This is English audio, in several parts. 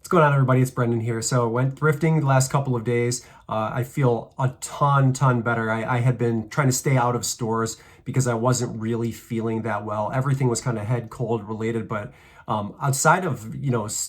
going on, everybody? It's Brendan here. So went thrifting the last couple of days. I feel a ton better. I had been trying to stay out of stores because I wasn't really feeling that well. Everything was kind of head cold related, but outside of,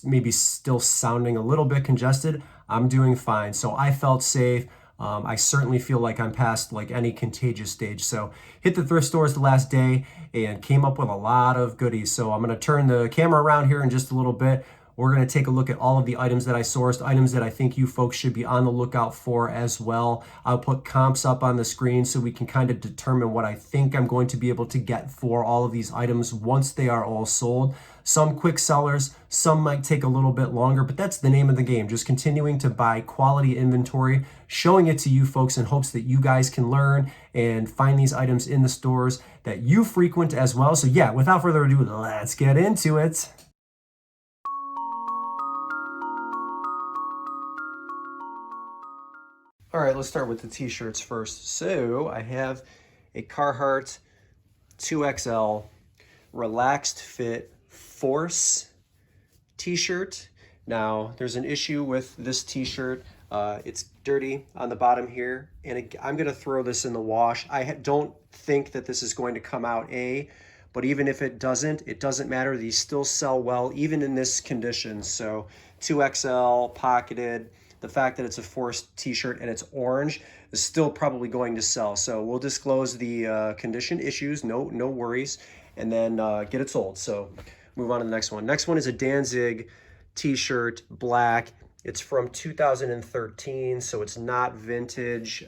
maybe still sounding a little bit congested, I'm doing fine. So I felt safe. I certainly feel like I'm past like any contagious stage. So hit the thrift stores the last day and came up with a lot of goodies. So I'm going to turn the camera around here in just a little bit. We're going to take a look at all of the items that I sourced, items that I think you folks should be on the lookout for as well. I'll put comps up on the screen so we can kind of determine what I think I'm going to be able to get for all of these items once they are all sold. Some quick sellers, some might take a little bit longer, but that's the name of the game. Just continuing to buy quality inventory, showing it to you folks in hopes that you guys can learn and find these items in the stores that you frequent as well. So yeah, without further ado, let's get into it. All right, let's start with the t-shirts first. So I have a Carhartt 2XL relaxed fit Force t-shirt. Now there's an issue with this t-shirt. It's dirty on the bottom here, and I'm gonna throw this in the wash. I don't think that this is going to come out but even if it doesn't matter. These still sell well even in this condition. So 2XL pocketed. The fact that it's a Force t-shirt and it's orange is still probably going to sell. So we'll disclose the condition issues, no worries, and then get it sold. So move on to the next one. Next one is a Danzig t-shirt, black. It's from 2013, so it's not vintage.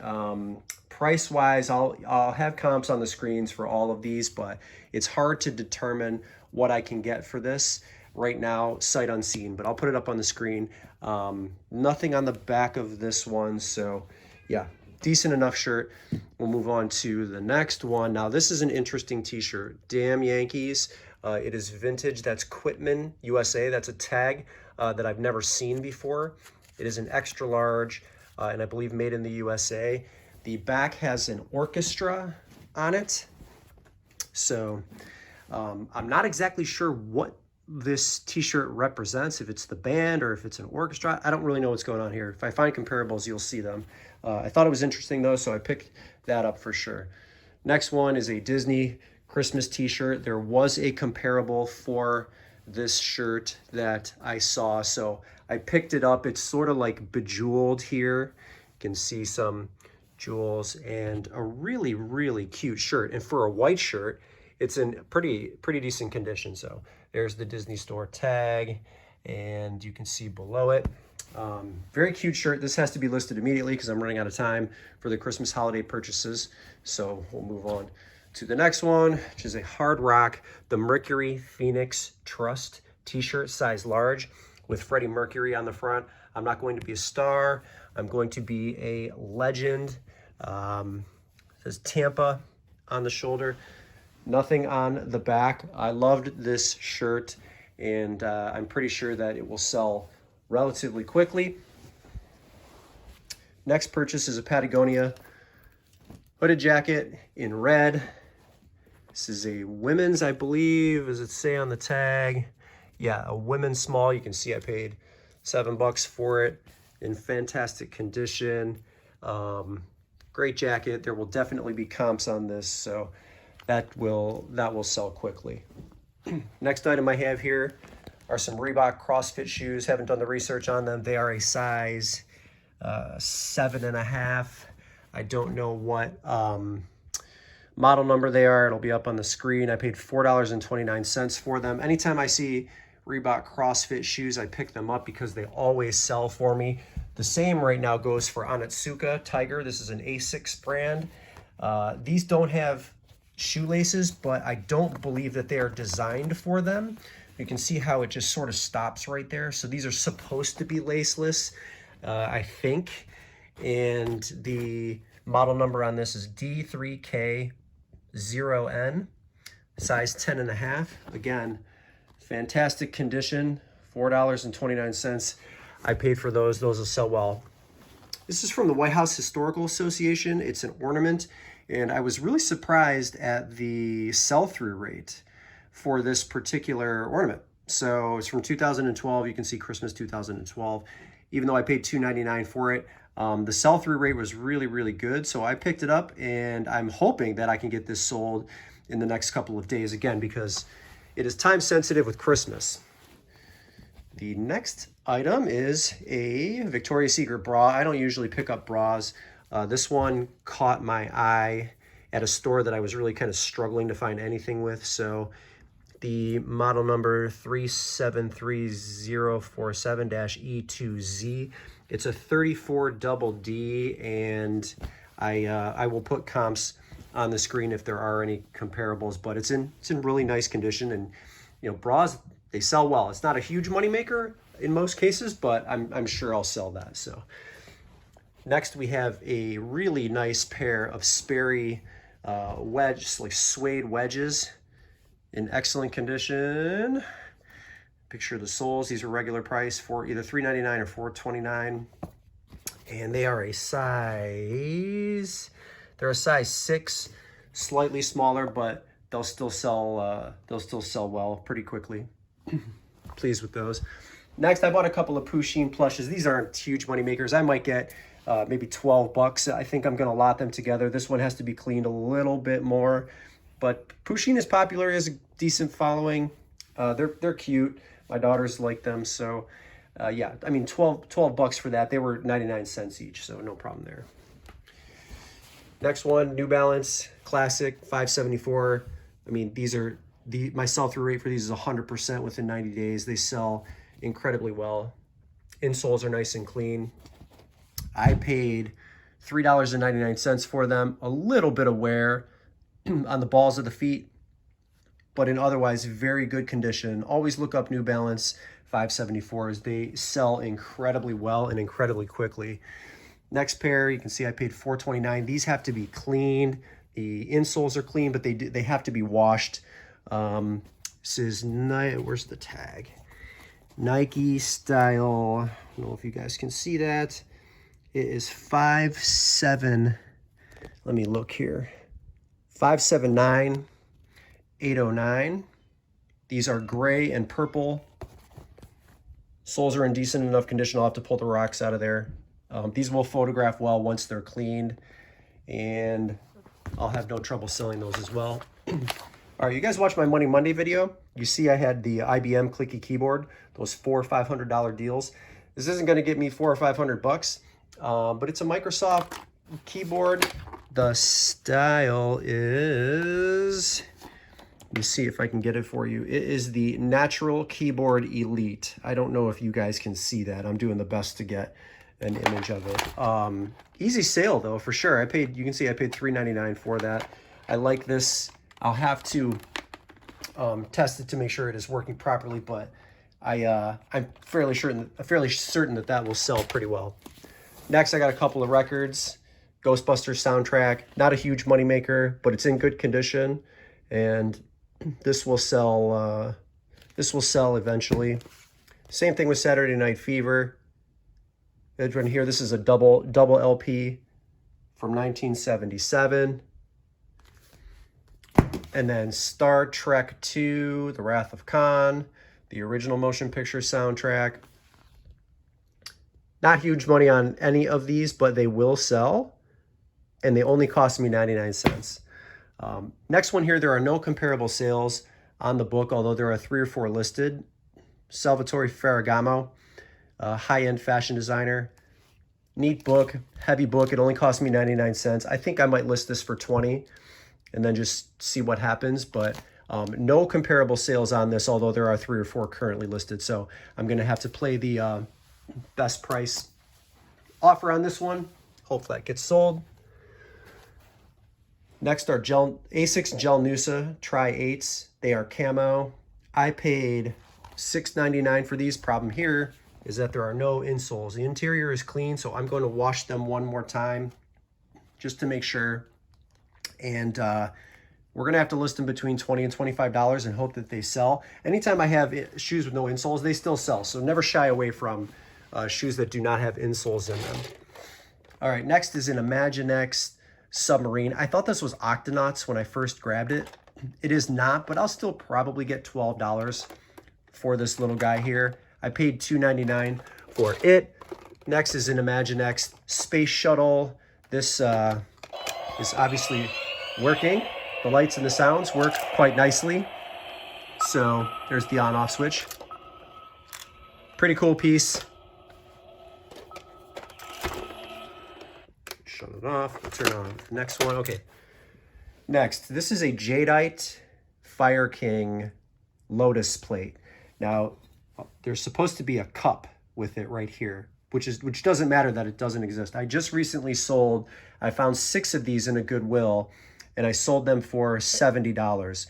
Price-wise, I'll have comps on the screens for all of these, but it's hard to determine what I can get for this right now, sight unseen, but I'll put it up on the screen. Nothing on the back of this one, so yeah, decent enough shirt. We'll move on to the next one. Now this is an interesting t-shirt. Damn Yankees. It is vintage. That's Quitman USA. That's a tag that I've never seen before. It is an extra large and I believe made in the USA. The back has an orchestra on it, so I'm not exactly sure what this t-shirt represents, if it's the band or if it's an orchestra. I don't really know what's going on here. If I find comparables, you'll see them. I thought it was interesting though, so I picked that up for sure. Next one is a Disney Christmas t-shirt. There was a comparable for this shirt that I saw, so I picked it up. It's sort of like bejeweled here. You can see some jewels and a really cute shirt. And for a white shirt, it's in pretty decent condition. So there's the Disney Store tag, and you can see below it. Very cute shirt. This has to be listed immediately because I'm running out of time for the Christmas holiday purchases. So we'll move on to the next one, which is a Hard Rock, the Mercury Phoenix Trust t-shirt, size large, with Freddie Mercury on the front. I'm not going to be a star. I'm going to be a legend. It says Tampa on the shoulder. Nothing on the back. I loved this shirt, and I'm pretty sure that it will sell relatively quickly. Next purchase is a Patagonia hooded jacket in red. This is a women's, I believe. Does it say on the tag? Yeah, a women's small. You can see I paid $7 for it, in fantastic condition. Great jacket. There will definitely be comps on this, so that will sell quickly. Next item I have here are some Reebok CrossFit shoes. Haven't done the research on them. They are a size 7.5. I don't know what model number they are. It'll be up on the screen. I paid $4.29 for them. Anytime I see Reebok CrossFit shoes, I pick them up because they always sell for me. The same right now goes for Onitsuka Tiger. This is an Asics brand. These don't have shoelaces, but I don't believe that they are designed for them. You can see how it just sort of stops right there. So these are supposed to be laceless, I think. And the model number on this is D3K0N, size 10.5. Again, fantastic condition, $4.29. I paid for those. Those will sell well. This is from the White House Historical Association. It's an ornament, and I was really surprised at the sell-through rate for this particular ornament. So it's from 2012. You can see Christmas 2012. Even though I paid $2.99 for it, the sell-through rate was really, really good. So I picked it up, and I'm hoping that I can get this sold in the next couple of days again, because it is time sensitive with Christmas. The next item is a Victoria's Secret bra. I don't usually pick up bras. This one caught my eye at a store that I was really kind of struggling to find anything with. So the model number 373047-E2Z. It's a 34 double D, and I will put comps on the screen if there are any comparables, but it's in really nice condition. And you know, bras, they sell well. It's not a huge moneymaker in most cases, but I'm sure I'll sell that. So next we have a really nice pair of Sperry wedge, like suede wedges, in excellent condition. Picture the soles. These are regular price for either $3.99 or $4.29, and they are a size. They're a size 6, slightly smaller, but they'll still sell. They'll still sell well pretty quickly. Pleased with those. Next, I bought a couple of Pusheen plushes. These aren't huge money makers. I might get maybe $12. I think I'm gonna lot them together. This one has to be cleaned a little bit more, but Pusheen is popular, has a decent following. They're cute. My daughters like them, so yeah. I mean, 12 bucks for that. They were 99 cents each, so no problem there. Next one, New Balance Classic 574. I mean, these are my sell-through rate for these is 100% within 90 days. They sell incredibly well. Insoles are nice and clean. I paid $3.99 for them. A little bit of wear on the balls of the feet, but in otherwise very good condition. Always look up New Balance 574s. They sell incredibly well and incredibly quickly. Next pair, you can see I paid $4.29. These have to be cleaned. The insoles are clean, but they have to be washed. This is where's the tag? Nike style. I don't know if you guys can see that. It is 5.7. Let me look here. 579-809. These are gray and purple. Soles are in decent enough condition. I'll have to pull the rocks out of there. These will photograph well once they're cleaned, and I'll have no trouble selling those as well. All right, you guys watched my Money Monday video. You see I had the IBM clicky keyboard, those $400 or $500 deals. This isn't going to get me $400 or $500, but it's a Microsoft keyboard. The style is, let me see if I can get it for you. It is the Natural Keyboard Elite. I don't know if you guys can see that. I'm doing the best to get an image of it. Easy sale though, for sure. You can see I paid $3.99 for that. I like this. I'll have to test it to make sure it is working properly, but I'm fairly certain that that will sell pretty well. Next, I got a couple of records. Ghostbusters soundtrack, not a huge moneymaker, but it's in good condition, and this will sell. This will sell eventually. Same thing with Saturday Night Fever. Right here, this is a double LP from 1977. And then Star Trek II, The Wrath of Khan, the original motion picture soundtrack. Not huge money on any of these, but they will sell, and they only cost me 99 cents. Next one here, there are no comparable sales on the book, although there are 3 or 4 listed. Salvatore Ferragamo, high-end fashion designer. Neat book, heavy book. It only cost me 99 cents. I think I might list this for 20 and then just see what happens, but no comparable sales on this, although there are 3 or 4 currently listed. So I'm gonna have to play the best price offer on this one. Hope that gets sold. Next are Asics Gel Nusa Tri-8s. They are camo. I paid $6.99 for these. Problem here is that there are no insoles. The interior is clean, so I'm going to wash them one more time just to make sure. And we're going to have to list them between $20 and $25 and hope that they sell. Anytime I have shoes with no insoles, they still sell. So never shy away from shoes that do not have insoles in them. All right, next is an Imaginext Submarine. I thought this was Octonauts when I first grabbed it. It is not, but I'll still probably get $12. for this little guy here. I paid $2.99 for it. Next is an Imaginext Space Shuttle. This is obviously working. The lights and the sounds work quite nicely. So there's the on-off switch. Pretty cool piece. Shut it off. We'll turn on the next one. Okay. Next, this is a Jadeite Fire King Lotus plate. Now, there's supposed to be a cup with it right here, which doesn't matter that it doesn't exist. I just recently sold, I found 6 of these in a Goodwill, and I sold them for $70.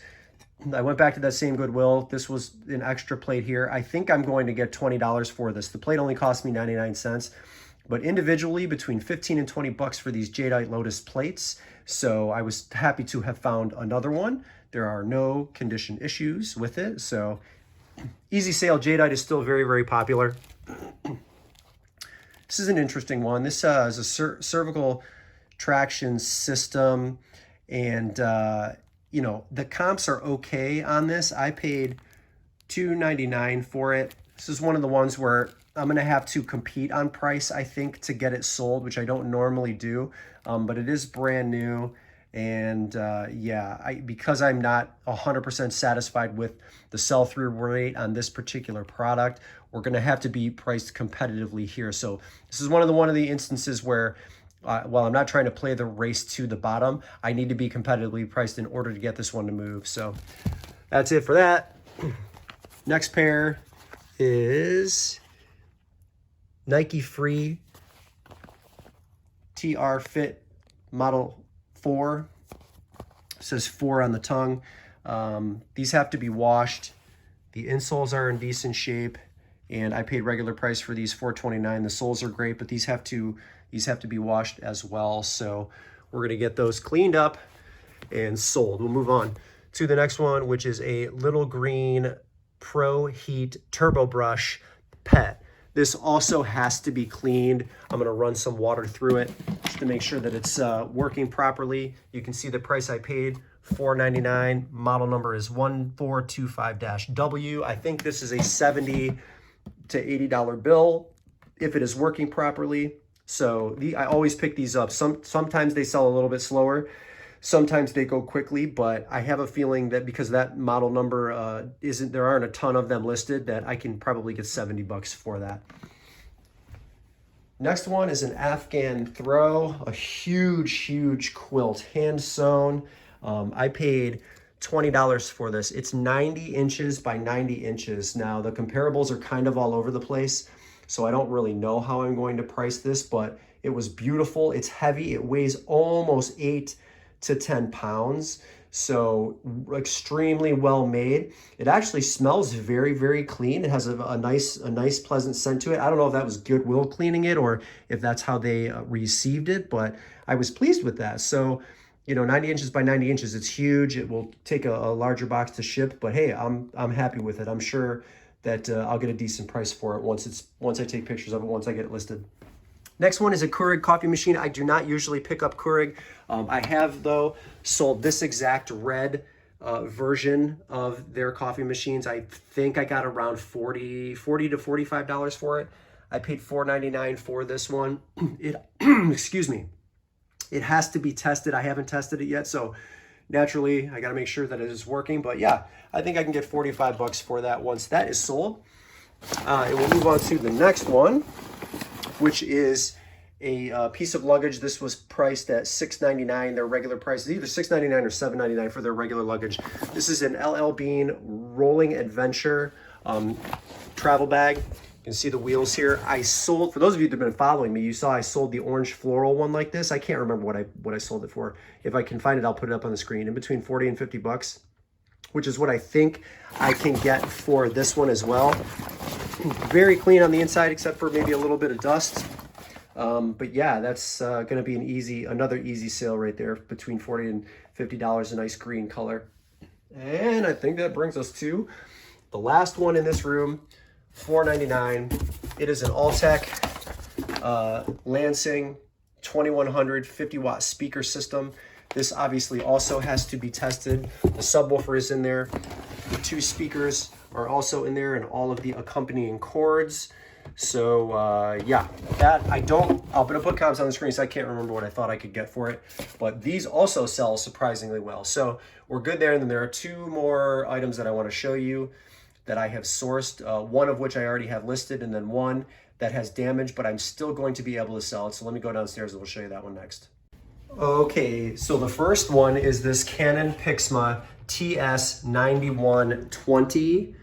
I went back to that same Goodwill. This was an extra plate here. I think I'm going to get $20 for this. The plate only cost me 99 cents, but individually between 15 and 20 bucks for these Jadeite Lotus plates. So I was happy to have found another one. There are no condition issues with it. So easy sale. Jadeite is still very, very popular. This is an interesting one. This is a cervical traction system, and you know, the comps are okay on this. I paid $2.99 for it. This is one of the ones where I'm gonna have to compete on price, I think, to get it sold, which I don't normally do, but it is brand new. And yeah, because I'm not 100% satisfied with the sell-through rate on this particular product, we're gonna have to be priced competitively here. So this is one of the instances where while I'm not trying to play the race to the bottom, I need to be competitively priced in order to get this one to move. So that's it for that. Next pair is Nike Free TR Fit Model 4. It says 4 on the tongue. These have to be washed. The insoles are in decent shape, and I paid regular price for these, $4.29. The soles are great, but these have to be washed as well. So we're gonna get those cleaned up and sold. We'll move on to the next one, which is a Little Green Pro Heat Turbo Brush Pet. This also has to be cleaned. I'm gonna run some water through it just to make sure that it's working properly. You can see the price I paid, $4.99. Model number is 1425-W. I think this is a $70 to $80 bill if it is working properly. So I always pick these up. Sometimes they sell a little bit slower. Sometimes they go quickly, but I have a feeling that because that model number there aren't a ton of them listed, that I can probably get 70 bucks for that. Next one is an Afghan Throw, a huge quilt, hand sewn. I paid $20 for this. It's 90 inches by 90 inches. Now the comparables are kind of all over the place, so I don't really know how I'm going to price this, but it was beautiful. It's heavy. It weighs almost 8 to 10 pounds. So extremely well made. It actually smells very clean. It has a nice pleasant scent to it. I don't know if that was Goodwill cleaning it or if that's how they received it, but I was pleased with that. So, you know, 90 inches by 90 inches, it's huge. It will take a larger box to ship, but hey, I'm happy with it. I'm sure that I'll get a decent price for it once I take pictures of it, once I get it listed. Next one is a Keurig coffee machine. I do not usually pick up Keurig. I have, though, sold this exact red version of their coffee machines. I think I got around $40 to $45 for it. I paid $4.99 for this one. Excuse me. It has to be tested. I haven't tested it yet, so naturally, I got to make sure that it is working. But yeah, I think I can get 45 bucks for that once that is sold. And we'll move on to the next one, which is a piece of luggage. This was priced at $6.99. Their regular price is either $6.99 or $7.99 for their regular luggage. This is an LL Bean Rolling Adventure travel bag. You can see the wheels here. I sold, for those of you that have been following me, you saw I sold the orange floral one like this. I can't remember what I sold it for. If I can find it, I'll put it up on the screen. In between 40 and 50 bucks, which is what I think I can get for this one as well. Very clean on the inside, except for maybe a little bit of dust. But yeah, that's going to be another easy sale right there, between $40 and $50, a nice green color. And I think that brings us to the last one in this room, $4.99. It is an Alltech Lansing 2100 50-watt speaker system. This obviously also has to be tested. The subwoofer is in there. The 2 speakers are also in there and all of the accompanying cords. So yeah, I'm gonna put comps on the screen so I can't remember what I thought I could get for it, but these also sell surprisingly well. So we're good there. And then there are 2 more items that I want to show you that I have sourced, one of which I already have listed, and then one that has damage, but I'm still going to be able to sell it. So let me go downstairs and we'll show you that one next. Okay, so the first one is this Canon Pixma TS9120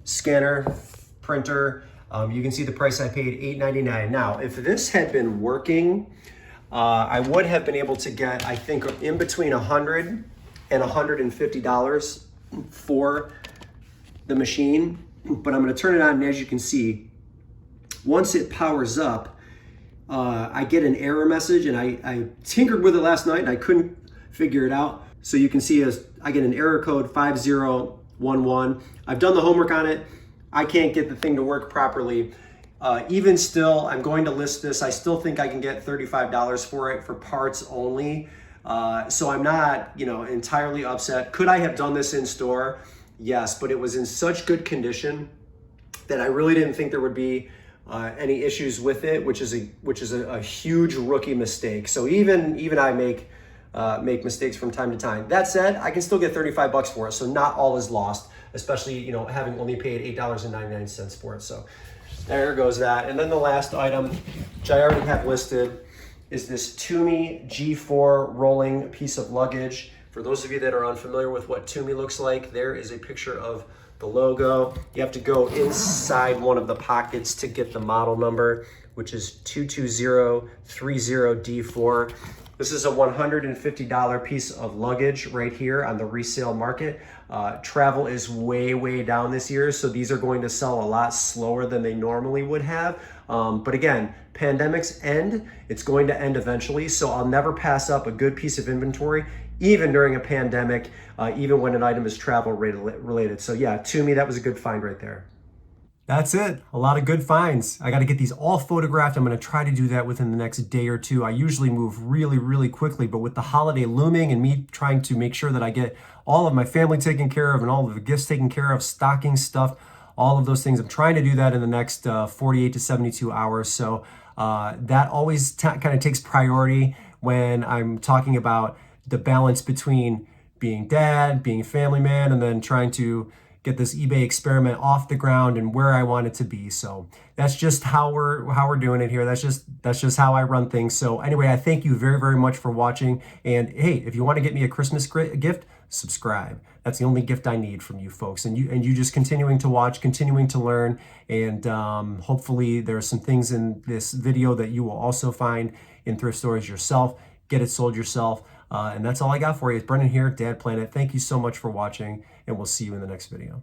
scanner printer. You can see the price I paid, $8.99. Now, if this had been working, I would have been able to get, I think, in between $100 and $150 for the machine. But I'm going to turn it on, and as you can see, once it powers up, I get an error message, and I tinkered with it last night and I couldn't figure it out. So you can see I get an error code 5011. I've done the homework on it. I can't get the thing to work properly. Even still, I'm going to list this. I still think I can get $35 for it for parts only. So I'm not, entirely upset. Could I have done this in store? Yes, but it was in such good condition that I really didn't think there would be any issues with it, which is a huge rookie mistake. So even I make mistakes from time to time. That said, I can still get $35 for it, so not all is lost, especially having only paid $8.99 for it. So there goes that. And then the last item, which I already have listed, is this Tumi G4 rolling piece of luggage. For those of you that are unfamiliar with what Tumi looks like, there is a picture of the logo. You have to go inside one of the pockets to get the model number, which is 22030D4. This is a $150 piece of luggage right here on the resale market. Travel is way down this year, so these are going to sell a lot slower than they normally would have. But again, pandemics end, it's going to end eventually, so I'll never pass up a good piece of inventory, even during a pandemic, even when an item is travel related. So yeah, to me, that was a good find right there. That's it. A lot of good finds. I got to get these all photographed. I'm going to try to do that within the next day or two. I usually move really quickly, but with the holiday looming and me trying to make sure that I get all of my family taken care of and all of the gifts taken care of, stocking stuff, all of those things, I'm trying to do that in the next 48 to 72 hours. So that always kind of takes priority when I'm talking about the balance between being dad, being a family man, and then trying to get this eBay experiment off the ground and where I want it to be. So that's just how we're doing it here. That's just how I run things. So anyway, I thank you very much for watching. And hey, if you want to get me a Christmas gift, subscribe. That's the only gift I need from you folks. And you just continuing to watch, continuing to learn, and hopefully there are some things in this video that you will also find in thrift stores yourself. Get it sold yourself. And that's all I got for you. It's Brendan here, Dad Planet. Thank you so much for watching, and we'll see you in the next video.